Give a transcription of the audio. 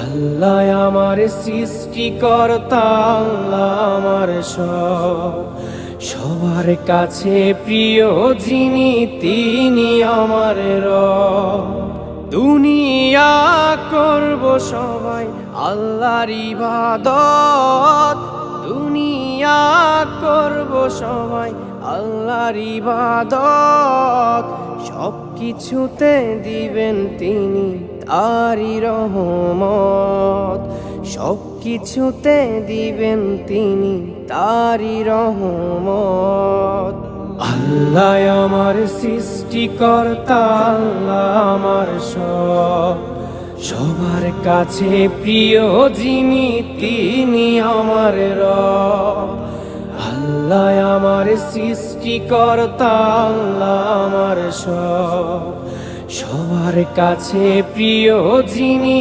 আল্লাহ আমার সৃষ্টিকর্তা, আল্লাহ আমার সব, সবার কাছে প্রিয় যিনি তিনি আমার রব। দুনিয়া করব সবাই আল্লাহর ইবাদত, দুনিয়া করব সবাই আল্লাহর ইবাদত, সব কিছুতে দিবেন তিনি তারি রহমত, সব কিছুতে দিবেন তিনি তারি রহমত। আল্লাহ আমার সৃষ্টিকর্তা, আল্লাহ আমার সব, সবার কাছে প্রিয় যিনি তিনি আমার রব। আল্লাহ আমার সৃষ্টিকর্তা, আল্লাহ আমার সব, সবার কাছে প্রিয় যিনি